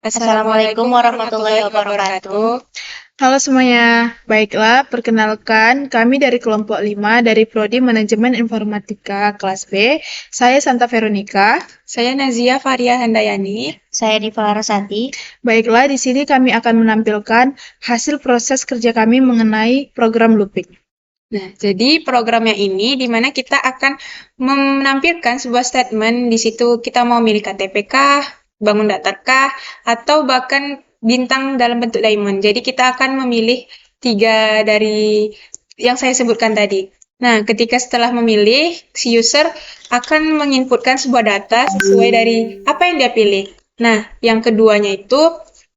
Assalamualaikum warahmatullahi wabarakatuh. Halo semuanya, baiklah perkenalkan kami dari kelompok 5 dari Prodi Manajemen Informatika kelas B. Saya Santa Veronica. Saya Nazia Faria Handayani. Saya Diva Larasati. Baiklah, di sini kami akan menampilkan hasil proses kerja kami mengenai program looping. Nah, jadi programnya ini di mana kita akan menampilkan sebuah statement. Di situ kita mau milih KTP kah, bangun data kah, atau bahkan bintang dalam bentuk diamond. Jadi kita akan memilih 3 dari yang saya sebutkan tadi. Nah, ketika setelah memilih, si user akan menginputkan sebuah data sesuai dari apa yang dia pilih. Nah, yang keduanya itu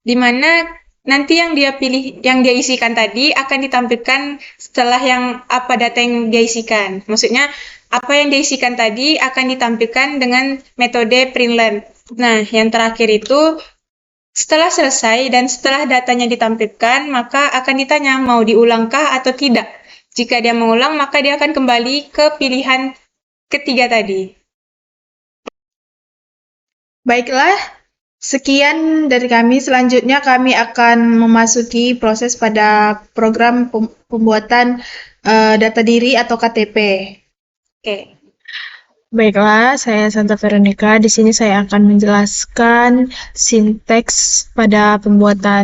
di mana nanti yang dia pilih, yang dia isikan tadi akan ditampilkan setelah yang apa data yang dia isikan. Maksudnya, apa yang dia isikan tadi akan ditampilkan dengan metode printlen. Nah, yang terakhir itu setelah selesai dan setelah datanya ditampilkan, maka akan ditanya mau diulangkah atau tidak. Jika dia mengulang, maka dia akan kembali ke pilihan ketiga tadi. Baiklah, sekian dari kami. Selanjutnya kami akan memasuki proses pada program pembuatan data diri atau KTP. Oke. Baiklah, saya Santa Veronica. Di sini saya akan menjelaskan sinteks pada pembuatan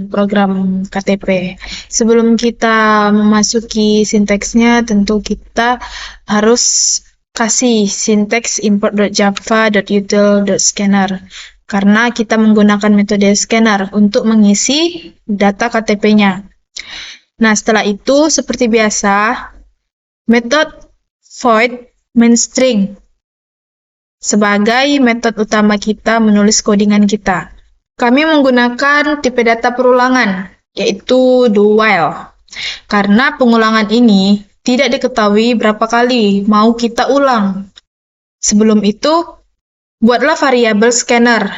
program KTP. Sebelum kita memasuki sinteksnya, tentu kita harus kasih sinteks import.java.util.scanner karena kita menggunakan metode scanner untuk mengisi data KTP-nya. Nah, setelah itu seperti biasa, metode void main string sebagai metode utama kita menulis codingan kita. Kami menggunakan tipe data perulangan, yaitu do while. Karena pengulangan ini tidak diketahui berapa kali mau kita ulang. Sebelum itu, buatlah variabel scanner.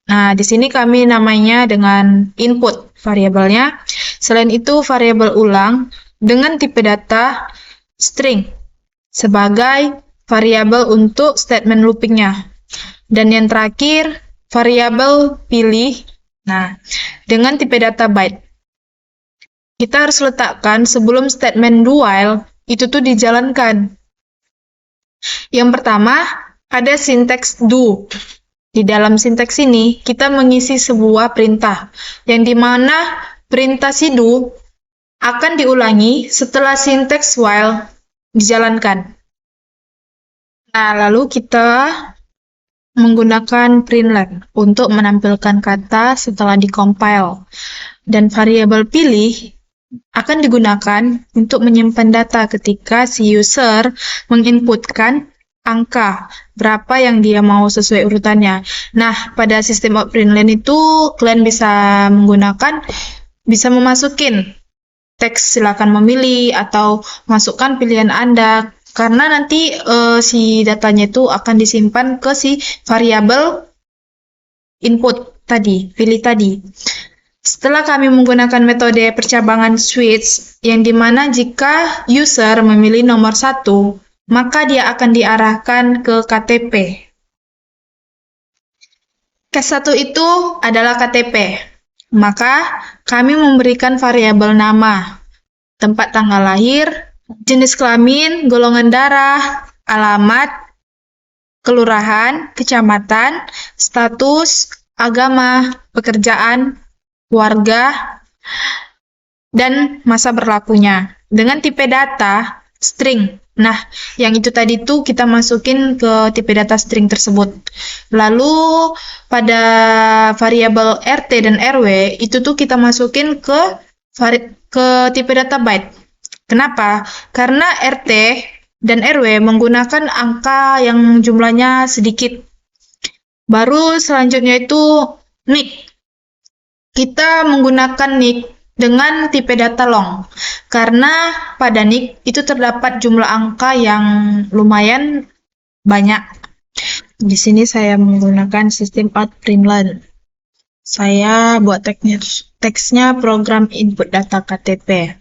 Nah, di sini kami namanya dengan input variabelnya. Selain itu, variabel ulang dengan tipe data string sebagai variabel untuk statement loopingnya. Dan yang terakhir, variabel pilih, nah, dengan tipe data byte. Kita harus letakkan sebelum statement do while, itu tuh dijalankan. Yang pertama, ada sinteks do. Di dalam sinteks ini, kita mengisi sebuah perintah, yang dimana perintah si do akan diulangi setelah sinteks while dijalankan. Nah, lalu kita menggunakan println untuk menampilkan kata setelah dikompil. Dan variabel pilih akan digunakan untuk menyimpan data ketika si user menginputkan angka berapa yang dia mau sesuai urutannya. Nah, pada sistem println itu kalian bisa memasukin teks silakan memilih atau masukkan pilihan Anda karena nanti si datanya itu akan disimpan ke si variabel input tadi, pilih tadi. Setelah kami menggunakan metode percabangan switch, yang dimana jika user memilih nomor 1, maka dia akan diarahkan ke KTP. Case 1 itu adalah KTP. Maka kami memberikan variabel nama, tempat tanggal lahir, jenis kelamin, golongan darah, alamat, kelurahan, kecamatan, status, agama, pekerjaan, warga, dan masa berlakunya. Dengan tipe data string. Nah, yang itu tadi tuh kita masukin ke tipe data string tersebut. Lalu pada variabel RT dan RW itu tuh kita masukin ke tipe data byte. Kenapa? Karena RT dan RW menggunakan angka yang jumlahnya sedikit. Baru selanjutnya itu NIC. Kita menggunakan NIC dengan tipe data long. Karena pada NIC itu terdapat jumlah angka yang lumayan banyak. Di sini saya menggunakan sistem out.println. Saya buat teksnya program input data KTP.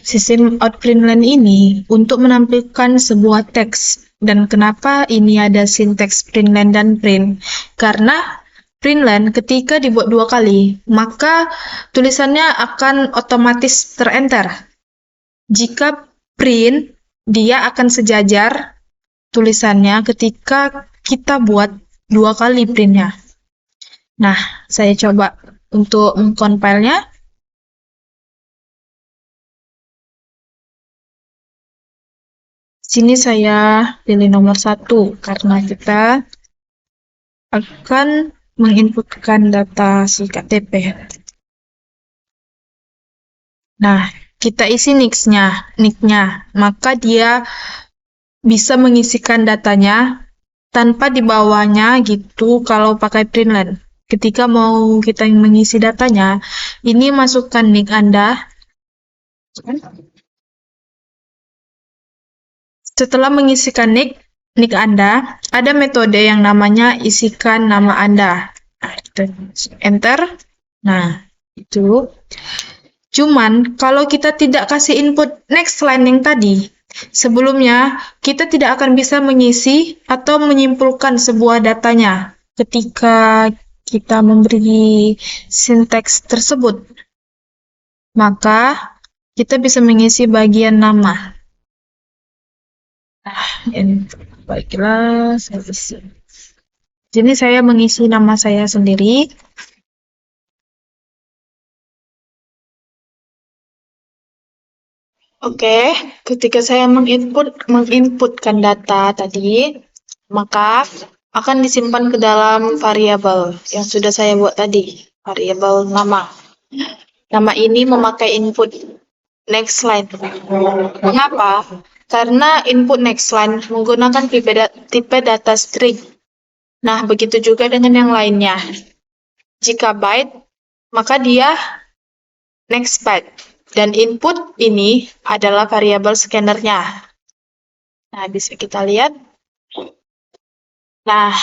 Sistem out.println ini untuk menampilkan sebuah teks. Dan kenapa ini ada sinteks println dan print? Karena println ketika dibuat 2 kali, maka tulisannya akan otomatis terenter. Jika print, dia akan sejajar tulisannya ketika kita buat 2 kali printnya. Nah, saya coba untuk mengcompile-nya. Sini saya pilih nomor 1 karena kita akan menginputkan data si KTP. Nah, kita isi nicknya, maka dia bisa mengisikan datanya tanpa dibawanya gitu kalau pakai println. Ketika mau kita mengisi datanya, ini masukkan nick Anda. Setelah mengisikan nick Anda, ada metode yang namanya isikan nama Anda. Nah, kita enter. Nah, itu. Cuman, kalau kita tidak kasih input next line yang tadi, sebelumnya kita tidak akan bisa mengisi atau menyimpulkan sebuah datanya ketika kita memberi sinteks tersebut. Maka, kita bisa mengisi bagian nama. Baiklah, saya isi. Jadi saya mengisi nama saya sendiri. Oke, ketika saya menginputkan data tadi, maka akan disimpan ke dalam variabel yang sudah saya buat tadi, variabel nama. Nama ini memakai input next line. Mengapa? Karena input next line menggunakan tipe data string. Nah, begitu juga dengan yang lainnya. Jika byte, maka dia next byte. Dan input ini adalah variabel scannernya. Nah, bisa kita lihat. Nah,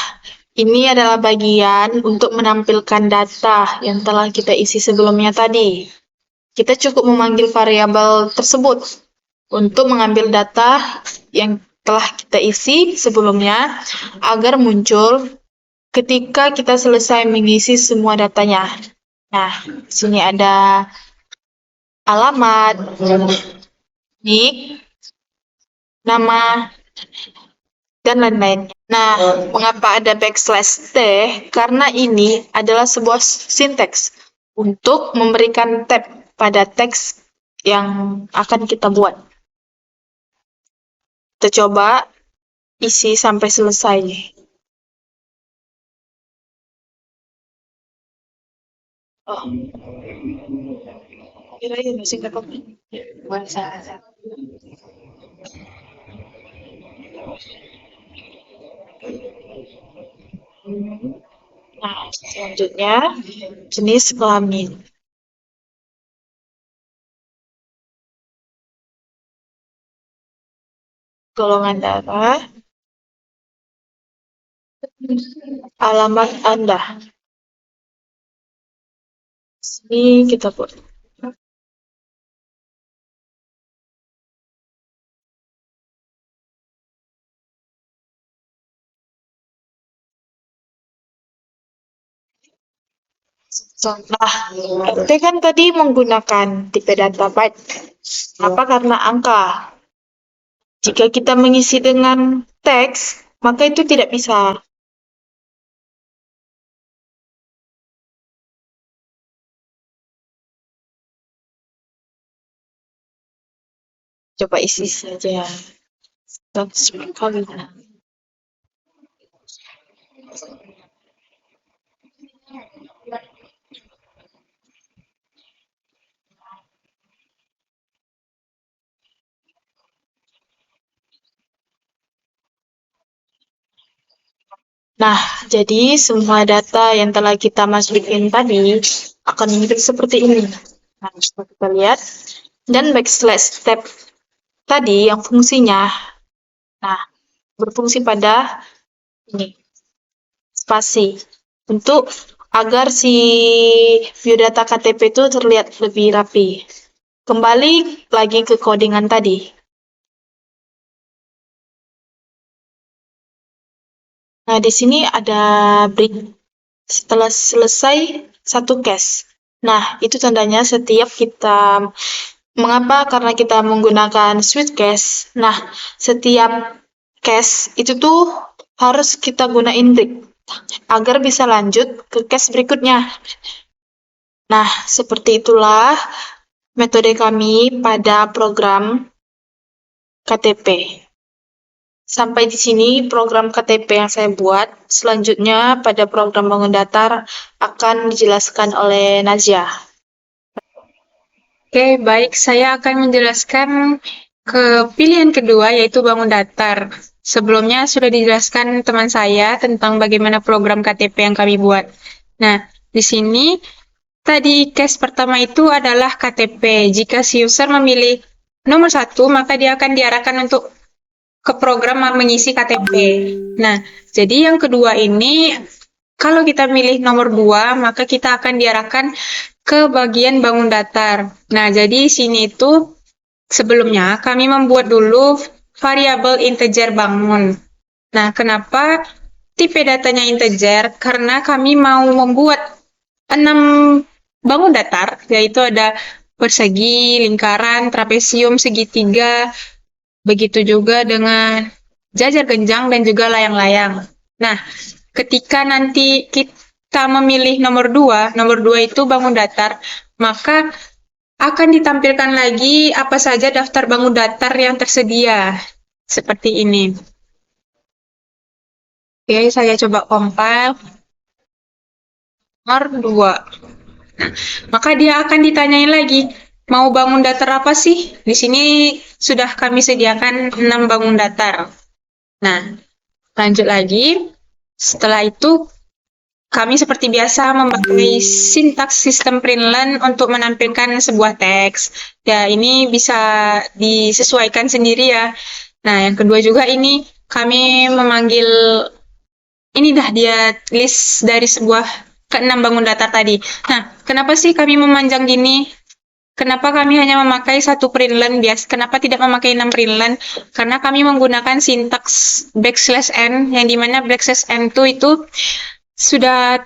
ini adalah bagian untuk menampilkan data yang telah kita isi sebelumnya tadi. Kita cukup memanggil variabel tersebut untuk mengambil data yang telah kita isi sebelumnya agar muncul ketika kita selesai mengisi semua datanya. Nah, di sini ada alamat, nick, nama, dan lain-lain. Nah, mengapa ada backslash T? Karena ini adalah sebuah sinteks untuk memberikan tab pada teks yang akan kita buat. Kita coba isi sampai selesai. Oh. Kira-kira masih nggak apa-apa. Nah, selanjutnya jenis kelamin. Golongan darah, alamat Anda. Sini kita buat. Nah, RT kan tadi menggunakan tipe data byte. Apa? Karena angka. Jika kita mengisi dengan teks, maka itu tidak bisa. Coba isi saja. 100 kali. Nah, jadi semua data yang telah kita masukin tadi akan muncul seperti ini. Nah, coba kita lihat. Dan backslash tab tadi yang fungsinya, nah, berfungsi pada ini, spasi. Untuk agar si biodata KTP itu terlihat lebih rapi. Kembali lagi ke codingan tadi. Nah, di sini ada break setelah selesai satu case. Nah, itu tandanya setiap kita, mengapa? Karena kita menggunakan switch case. Nah, setiap case itu tuh harus kita gunain break agar bisa lanjut ke case berikutnya. Nah, seperti itulah metode kami pada program KTP. Sampai di sini program KTP yang saya buat. Selanjutnya pada program bangun datar akan dijelaskan oleh Nazia. Oke, baik. Saya akan menjelaskan ke pilihan kedua, yaitu bangun datar. Sebelumnya sudah dijelaskan teman saya tentang bagaimana program KTP yang kami buat. Nah, di sini tadi case pertama itu adalah KTP. Jika si user memilih nomor 1, maka dia akan diarahkan untuk ke program mengisi KTP. Nah, jadi yang kedua ini, kalau kita milih nomor 2, maka kita akan diarahkan ke bagian bangun datar. Nah, jadi sini itu sebelumnya kami membuat dulu variabel integer bangun. Nah, kenapa tipe datanya integer? Karena kami mau membuat 6 bangun datar, yaitu ada persegi, lingkaran, trapesium, segitiga, begitu juga dengan jajar genjang dan juga layang-layang. Nah, ketika nanti kita memilih nomor 2 itu bangun datar, maka akan ditampilkan lagi apa saja daftar bangun datar yang tersedia. Seperti ini. Oke, saya coba compile. Nomor 2. Nah, maka dia akan ditanyain lagi, mau bangun datar apa sih? Di sini sudah kami sediakan 6 bangun datar. Nah, lanjut lagi. Setelah itu, kami seperti biasa memakai sintaks sistem println untuk menampilkan sebuah teks. Ya, ini bisa disesuaikan sendiri ya. Nah, yang kedua juga ini kami memanggil, ini dah dia list dari sebuah ke-6 bangun datar tadi. Nah, kenapa sih kami memanjang gini? Kenapa kami hanya memakai satu println biasa? Kenapa tidak memakai 6 println? Karena kami menggunakan sintaks \n, yang dimana \n itu sudah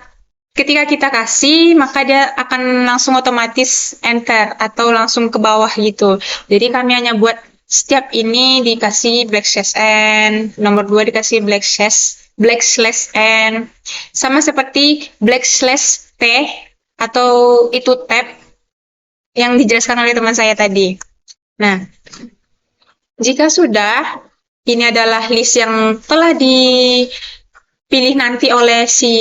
ketika kita kasih, maka dia akan langsung otomatis enter atau langsung ke bawah gitu. Jadi kami hanya buat setiap ini dikasih \n, nomor 2 dikasih \n, sama seperti \t atau itu tab yang dijelaskan oleh teman saya tadi. Nah, jika sudah, ini adalah list yang telah dipilih nanti oleh si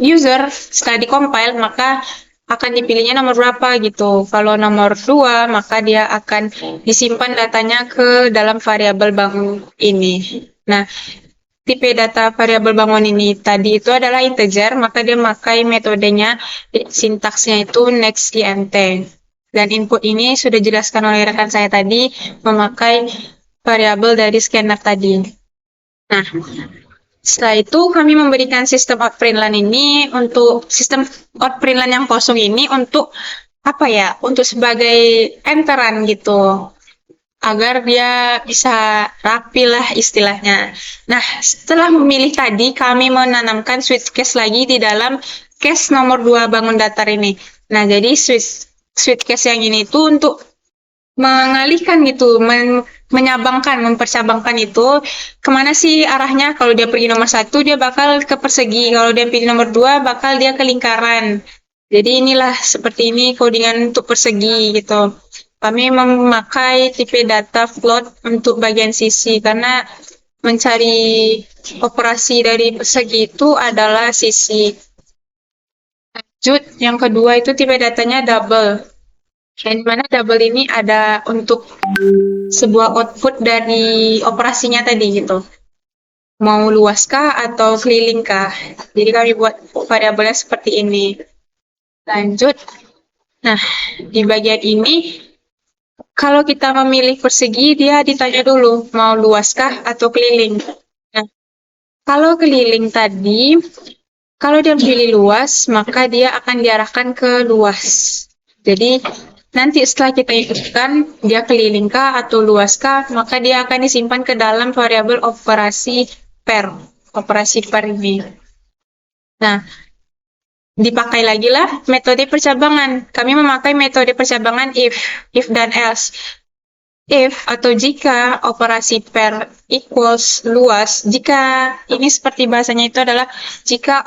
user setelah dikompil, maka akan dipilihnya nomor berapa gitu. Kalau nomor 2, maka dia akan disimpan datanya ke dalam variabel bangun ini. Nah, tipe data variabel bangun ini tadi itu adalah integer, maka dia memakai metodenya, sintaksnya itu next_int. Dan input ini sudah dijelaskan oleh rekan saya tadi, memakai variabel dari scanner tadi. Nah, setelah itu kami memberikan sistem outprintln ini untuk sistem outprintln yang kosong ini untuk apa ya? Untuk sebagai enteran gitu, agar dia bisa rapi lah istilahnya. Nah, setelah memilih tadi, kami menanamkan switch case lagi di dalam case nomor 2 bangun datar ini. Nah, jadi switch case yang ini tuh untuk mengalihkan gitu, menyabangkan, mempercabangkan itu kemana sih arahnya. Kalau dia pergi nomor 1, dia bakal ke persegi. Kalau dia pilih nomor 2, bakal dia ke lingkaran. Jadi inilah seperti ini codingan untuk persegi gitu. Kami memakai tipe data float untuk bagian sisi karena mencari operasi dari persegi itu adalah sisi. Lanjut, yang kedua itu tipe datanya double. Yang mana double ini ada untuk sebuah output dari operasinya tadi gitu. Mau luaskah atau kelilingkah? Jadi kami buat variabelnya seperti ini. Lanjut. Nah, di bagian ini, kalau kita memilih persegi, dia ditanya dulu, mau luaskah atau keliling. Nah, kalau keliling tadi, kalau dia pilih luas, maka dia akan diarahkan ke luas. Jadi, nanti setelah kita inputkan, dia kelilingkah atau luaskah, maka dia akan disimpan ke dalam variabel operasi per ini. Nah, dipakai lagi lah metode percabangan. Kami memakai metode percabangan if dan else. If atau jika operasi per equals luas, jika ini seperti bahasanya itu adalah jika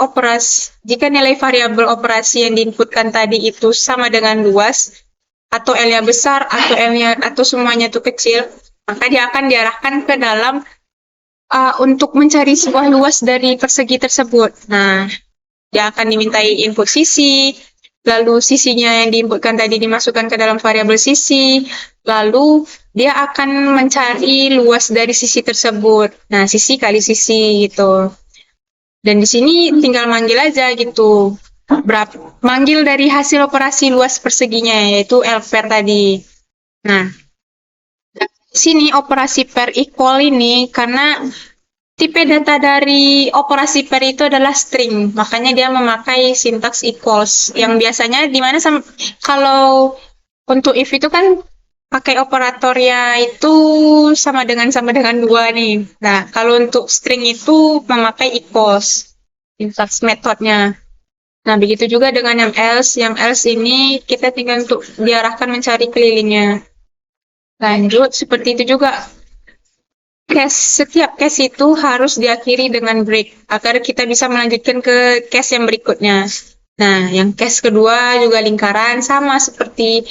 nilai variabel operasi yang diinputkan tadi itu sama dengan luas, atau L-nya besar, atau L-nya atau semuanya itu kecil, maka dia akan diarahkan ke dalam untuk mencari sebuah luas dari persegi tersebut. Nah, dia akan dimintai input sisi, lalu sisinya yang diinputkan tadi dimasukkan ke dalam variabel sisi, lalu dia akan mencari luas dari sisi tersebut. Nah, sisi kali sisi gitu. Dan di sini tinggal manggil aja gitu. Manggil dari hasil operasi luas perseginya, yaitu L per tadi. Nah, di sini operasi per equal ini karena tipe data dari operasi per itu adalah string, makanya dia memakai sintaks equals. Yang biasanya di mana kalau untuk if itu kan pakai operatornya itu sama dengan 2 nih. Nah, kalau untuk string itu memakai equals, sintaks metodenya. Nah, begitu juga dengan yang else. Yang else ini kita tinggal untuk diarahkan mencari kelilingnya. Lanjut, seperti itu juga. Setiap case itu harus diakhiri dengan break agar kita bisa melanjutkan ke case yang berikutnya. Nah, yang case kedua juga lingkaran sama seperti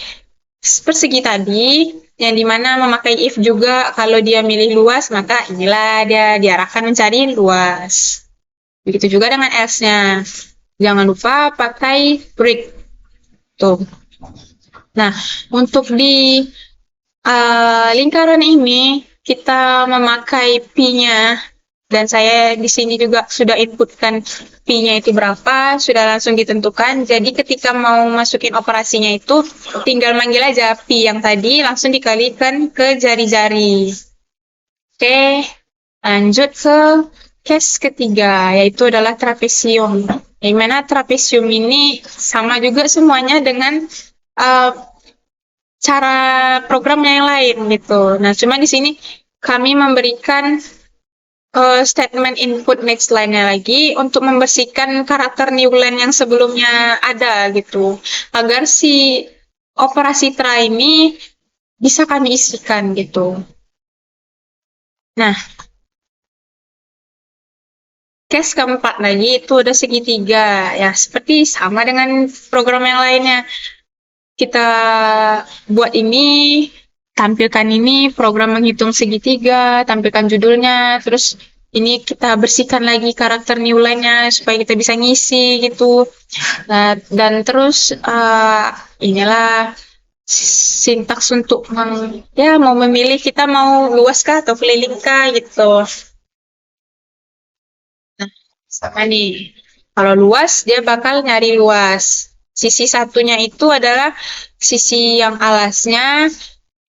persegi tadi, yang dimana memakai if juga. Kalau dia milih luas, maka inilah dia diarahkan mencari luas. Begitu juga dengan else-nya. Jangan lupa pakai break. Tuh. Nah, untuk di lingkaran ini kita memakai P-nya, dan saya di sini juga sudah inputkan P-nya itu berapa, sudah langsung ditentukan. Jadi ketika mau masukin operasinya itu, tinggal manggil aja P yang tadi, langsung dikalikan ke jari-jari. Oke, lanjut ke case ketiga, yaitu adalah trapesium. Yang mana trapesium ini sama juga semuanya dengan cara programnya yang lain gitu. Nah, cuma di sini kami memberikan statement input next line-nya lagi untuk membersihkan karakter new line yang sebelumnya ada gitu. Agar si operasi try ini bisa kami isikan gitu. Nah, case keempat lagi itu ada segitiga. Ya, seperti sama dengan program yang lainnya. Kita buat ini, tampilkan ini program menghitung segitiga, tampilkan judulnya, terus ini kita bersihkan lagi karakter new line-nya supaya kita bisa ngisi gitu. Nah, dan terus inilah sintaks untuk mau memilih kita mau luas kah atau keliling kah gitu. Nah, sama nih. Kalau luas dia bakal nyari luas. Sisi satunya itu adalah sisi yang alasnya,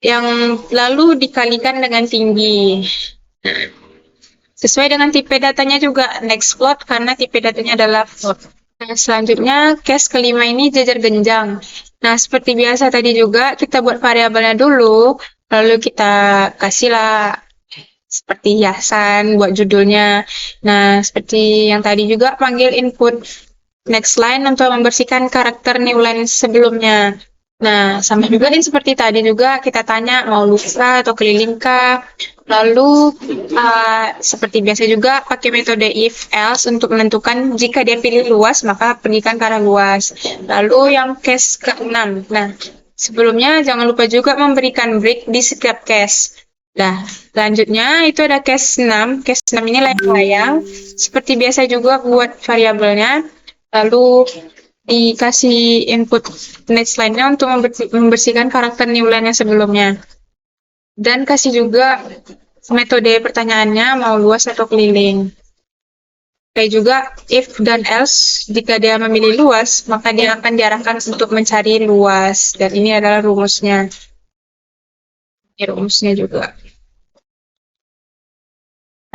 yang lalu dikalikan dengan tinggi. Sesuai dengan tipe datanya juga, next float, karena tipe datanya adalah float. Nah, selanjutnya, case kelima ini jajar genjang. Nah, seperti biasa tadi juga, kita buat variabelnya dulu, lalu kita kasihlah seperti hiasan buat judulnya. Nah, seperti yang tadi juga, panggil input next line untuk membersihkan karakter new line sebelumnya. Nah, sama juga ini seperti tadi juga kita tanya mau luas atau keliling kah. Lalu seperti biasa juga pakai metode if else untuk menentukan jika dia pilih luas maka pergikan ke arah luas. Lalu yang case ke-6. Nah, sebelumnya jangan lupa juga memberikan break di setiap case. Nah, selanjutnya itu ada case 6. Case 6 ini layang-layang. Seperti biasa juga buat variabelnya. Lalu dikasih input next line-nya untuk membersihkan karakter new line-nya sebelumnya. Dan kasih juga metode pertanyaannya mau luas atau keliling. Kayak juga if dan else, jika dia memilih luas, maka dia akan diarahkan untuk mencari luas. Dan ini adalah rumusnya. Ini rumusnya juga.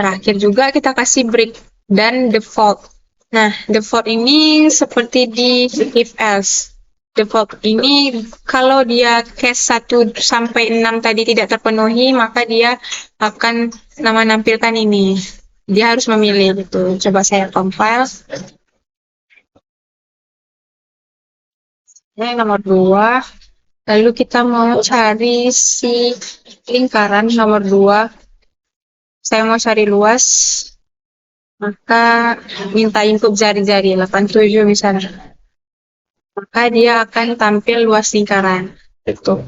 Terakhir juga kita kasih break dan default. Nah, default ini seperti di if else. Default ini kalau dia case 1 sampai 6 tadi tidak terpenuhi, maka dia akan menampilkan ini. Dia harus memilih gitu. Coba saya compile. Ini nomor 2. Lalu kita mau cari si lingkaran nomor 2. Saya mau cari luas, maka minta input jari-jari 87 misalnya. Maka dia akan tampil luas lingkaran. Itu.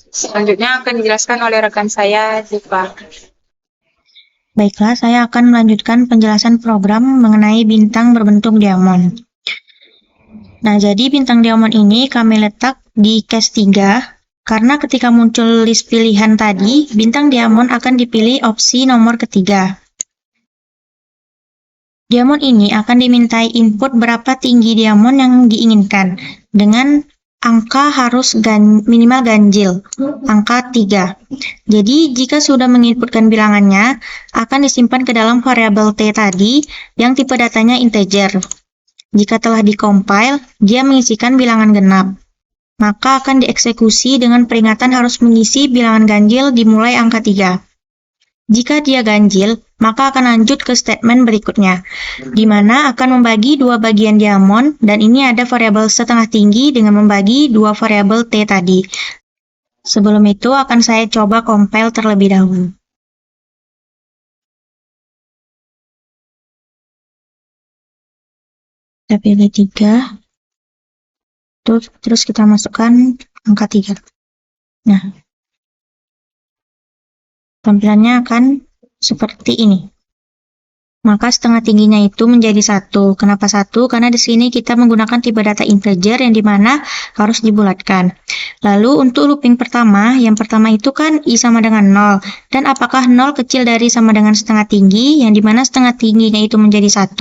Selanjutnya akan dijelaskan oleh rekan saya, Ziva. Baiklah, saya akan melanjutkan penjelasan program mengenai bintang berbentuk diamond. Nah, jadi bintang diamond ini kami letak di case 3, karena ketika muncul list pilihan tadi, bintang diamond akan dipilih opsi nomor ketiga. Diamond ini akan dimintai input berapa tinggi diamond yang diinginkan, dengan angka harus minimal ganjil, angka 3. Jadi, jika sudah menginputkan bilangannya, akan disimpan ke dalam variabel T tadi, yang tipe datanya integer. Jika telah dikompil, dia mengisikan bilangan genap. Maka akan dieksekusi dengan peringatan harus mengisi bilangan ganjil dimulai angka 3. Jika dia ganjil, maka akan lanjut ke statement berikutnya, di mana akan membagi dua bagian diamond, dan ini ada variabel setengah tinggi dengan membagi dua variabel T tadi. Sebelum itu akan saya coba compile terlebih dahulu. Kita pilih 3. Terus kita masukkan angka 3. Nah, tampilannya akan seperti ini. Maka setengah tingginya itu menjadi 1. Kenapa 1? Karena di sini kita menggunakan tipe data integer yang dimana harus dibulatkan. Lalu untuk looping pertama, yang pertama itu kan I sama dengan 0. Dan apakah 0 kecil dari sama dengan setengah tinggi, yang dimana setengah tingginya itu menjadi 1?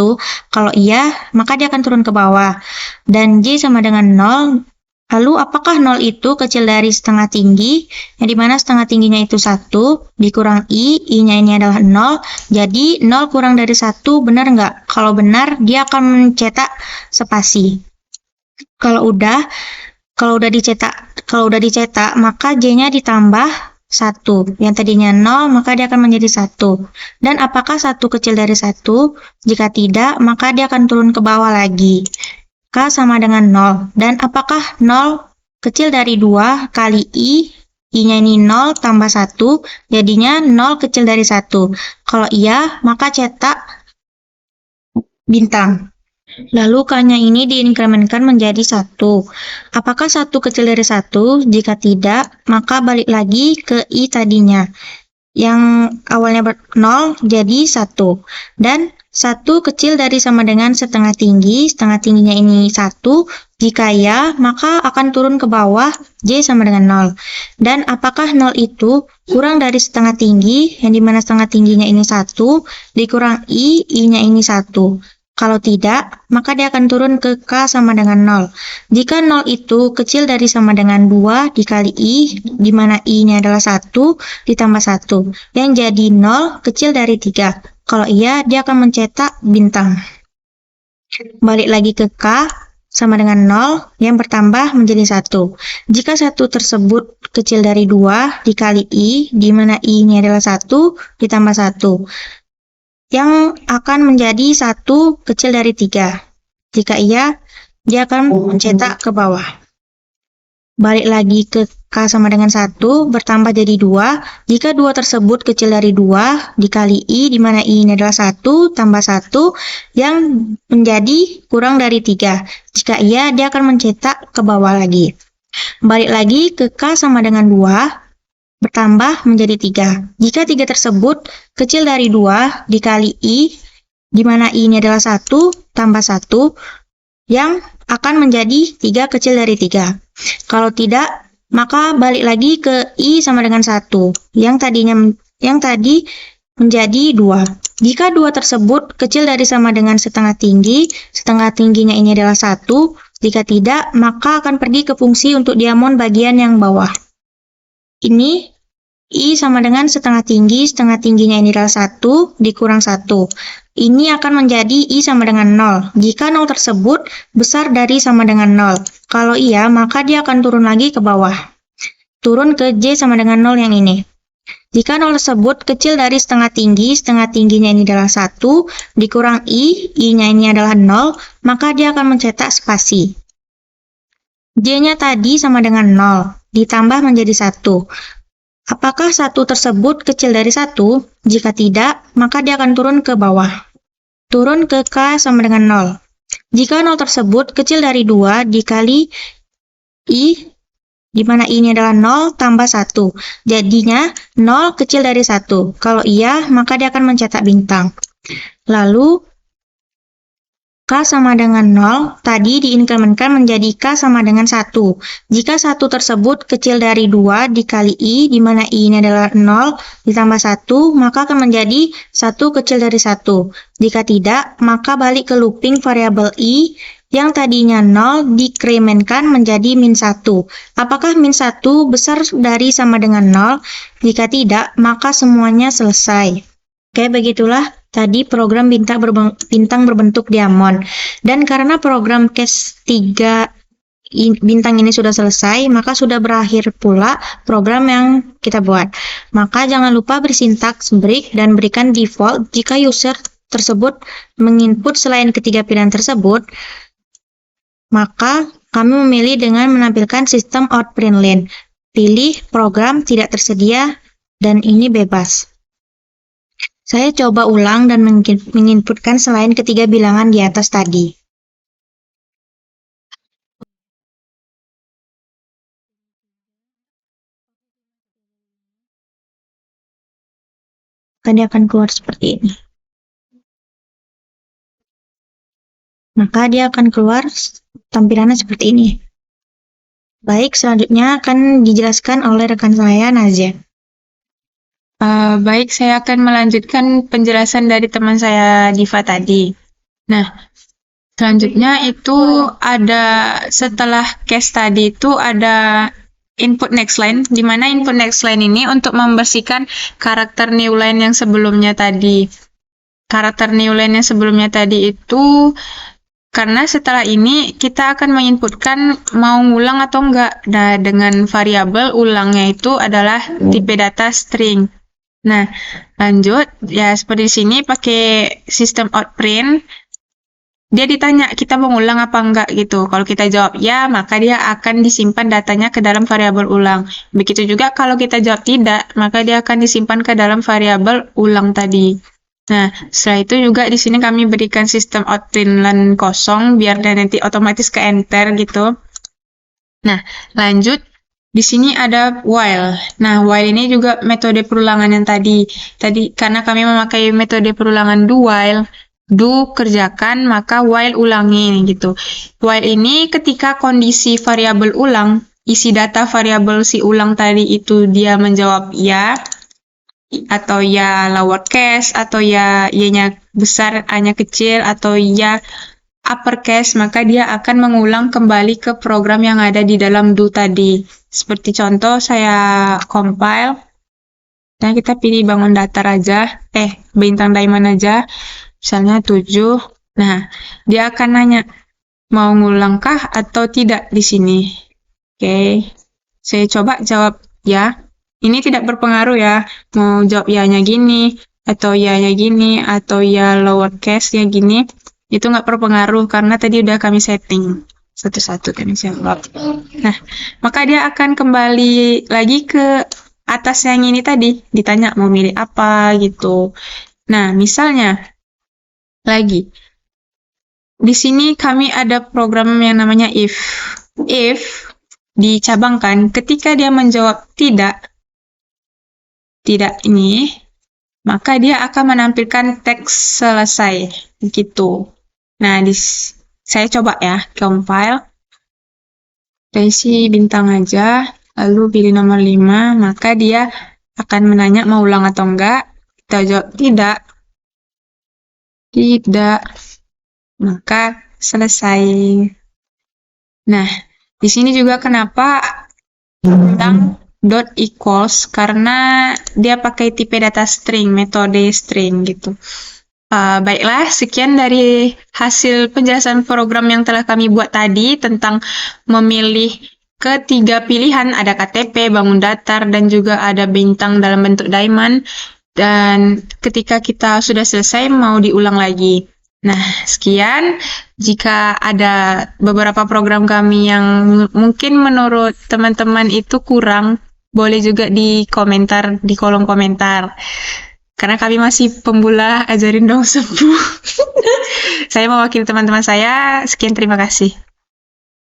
Kalau iya, maka dia akan turun ke bawah. Dan J sama dengan 0. Lalu apakah 0 itu kecil dari setengah tinggi, yang dimana setengah tingginya itu 1, dikurang I-nya ini adalah 0, jadi 0 kurang dari 1 benar nggak? Kalau benar, dia akan mencetak spasi. Kalau udah dicetak, maka J-nya ditambah 1. Yang tadinya 0, maka dia akan menjadi 1. Dan apakah 1 kecil dari 1? Jika tidak, maka dia akan turun ke bawah lagi. K sama dengan 0. Dan apakah 0 kecil dari 2 kali I-nya ini 0 tambah 1, jadinya 0 kecil dari 1. Kalau iya, maka cetak bintang. Lalu K-nya ini diinkremenkan menjadi 1. Apakah 1 kecil dari 1? Jika tidak, maka balik lagi ke I tadinya. Yang awalnya 0 jadi 1. Dan 1 kecil dari sama dengan setengah tingginya ini 1, jika ya, maka akan turun ke bawah, J sama dengan 0. Dan apakah 0 itu kurang dari setengah tinggi, yang dimana setengah tingginya ini 1, dikurang I-nya ini 1. Kalau tidak, maka dia akan turun ke K sama dengan 0. Jika 0 itu kecil dari sama dengan 2 dikali I, di mana I-nya adalah 1, ditambah 1, yang jadi 0 kecil dari 3. Kalau iya, dia akan mencetak bintang. Balik lagi ke K, sama dengan 0, yang bertambah menjadi 1. Jika 1 tersebut kecil dari 2 dikali I, di mana I-nya adalah 1, ditambah 1. Yang akan menjadi 1 kecil dari 3. Jika iya, dia akan mencetak ke bawah. Balik lagi ke K sama dengan 1, bertambah jadi 2. Jika 2 tersebut kecil dari 2, dikali I, di mana I ini adalah 1, tambah 1, yang menjadi kurang dari 3. Jika iya, dia akan mencetak ke bawah lagi. Balik lagi ke K sama dengan 2, bertambah menjadi 3. Jika 3 tersebut kecil dari 2, dikali I, di mana I ini adalah 1, tambah 1, yang akan menjadi 3 kecil dari 3. Kalau tidak, maka balik lagi ke I sama dengan 1, yang tadi menjadi 2. Jika 2 tersebut kecil dari sama dengan setengah tingginya ini adalah 1, jika tidak, maka akan pergi ke fungsi untuk diamond bagian yang bawah. Ini I sama dengan setengah tingginya ini adalah 1, dikurang 1. Ini akan menjadi I sama dengan 0. Jika 0 tersebut besar dari sama dengan 0. Kalau iya, maka dia akan turun lagi ke bawah. Turun ke J sama dengan 0 yang ini. Jika 0 tersebut kecil dari setengah tingginya ini adalah 1, dikurang I-nya ini adalah 0, maka dia akan mencetak spasi. J-nya tadi sama dengan 0, ditambah menjadi 1. Apakah 1 tersebut kecil dari 1? Jika tidak, maka dia akan turun ke bawah. Turun ke K sama dengan 0. Jika 0 tersebut kecil dari 2 dikali I, di mana I ini adalah 0 tambah 1. Jadinya 0 kecil dari 1. Kalau iya, maka dia akan mencetak bintang. Lalu, K sama dengan 0, tadi diinkrementkan menjadi K sama dengan 1. Jika 1 tersebut kecil dari 2 dikali I, di mana I ini adalah 0, ditambah 1, maka akan menjadi 1 kecil dari 1. Jika tidak, maka balik ke looping variabel I, yang tadinya 0 dikrementkan menjadi min 1. Apakah min 1 besar dari sama dengan 0? Jika tidak, maka semuanya selesai. Oke, begitulah tadi program bintang berbentuk diamond. Dan karena program case 3 bintang ini sudah selesai, maka sudah berakhir pula program yang kita buat. Maka jangan lupa bersintaks break dan berikan default jika user tersebut menginput selain ketiga pilihan tersebut, maka kami memilih dengan menampilkan sistem out println. Pilih program tidak tersedia dan ini bebas. Saya coba ulang dan menginputkan selain ketiga bilangan di atas tadi. Dia akan keluar seperti ini. Maka dia akan keluar tampilannya seperti ini. Baik, selanjutnya akan dijelaskan oleh rekan saya, Nazia. Baik, saya akan melanjutkan penjelasan dari teman saya, Diva tadi. Nah, selanjutnya itu ada, setelah case tadi itu ada input next line, di mana input next line ini untuk membersihkan karakter new line yang sebelumnya tadi. Karakter new line yang sebelumnya tadi itu, karena setelah ini kita akan menginputkan mau ngulang atau enggak. Nah, dengan variabel ulangnya itu adalah tipe data string. Nah, lanjut ya seperti di sini pakai sistem outprint. Dia ditanya kita mau ngulang apa enggak gitu. Kalau kita jawab ya, maka dia akan disimpan datanya ke dalam variabel ulang. Begitu juga kalau kita jawab tidak, maka dia akan disimpan ke dalam variabel ulang tadi. Nah, setelah itu juga di sini kami berikan sistem outprintln kosong biar dia nanti otomatis ke enter gitu. Nah, lanjut. Di sini ada while. Nah, while ini juga metode perulangan yang tadi. Karena kami memakai metode perulangan do while, do kerjakan, maka while ulangi gitu. While ini ketika kondisi variabel ulang, isi data variabel si ulang tadi itu dia menjawab ya, atau ya lowercase, atau ya y-nya besar, a-nya kecil, atau ya uppercase, maka dia akan mengulang kembali ke program yang ada di dalam do tadi. Seperti contoh, saya compile, dan kita pilih bangun datar aja, bintang diamond aja, misalnya 7. Nah, dia akan nanya, mau ngulangkah atau tidak di sini? Oke, saya coba jawab ya. Ini tidak berpengaruh ya, mau jawab ya-nya gini, atau ya-nya gini, atau ya lowercase-nya gini, itu nggak berpengaruh karena tadi udah kami setting satu-satu kan jawab. Nah, maka dia akan kembali lagi ke atas yang ini tadi, ditanya mau milih apa gitu. Nah, misalnya lagi di sini kami ada program yang namanya if. If dicabangkan ketika dia menjawab tidak ini, maka dia akan menampilkan teks selesai gitu. Nah, saya coba ya, compile. Saya isi bintang aja, lalu pilih nomor 5, maka dia akan menanya mau ulang atau enggak. Kita jawab tidak. Tidak. Maka selesai. Nah, di sini juga kenapa bintang dot equals, karena dia pakai tipe data string, metode string gitu. Baiklah, sekian dari hasil penjelasan program yang telah kami buat tadi tentang memilih ketiga pilihan, ada KTP, bangun datar, dan juga ada bintang dalam bentuk diamond. Dan ketika kita sudah selesai, mau diulang lagi. Nah, sekian. Jika ada beberapa program kami yang mungkin menurut teman-teman itu kurang, boleh juga di komentar, di kolom komentar. Karena kami masih pemula, ajarin dong sembuh. Saya mewakili teman-teman saya. Sekian, terima kasih.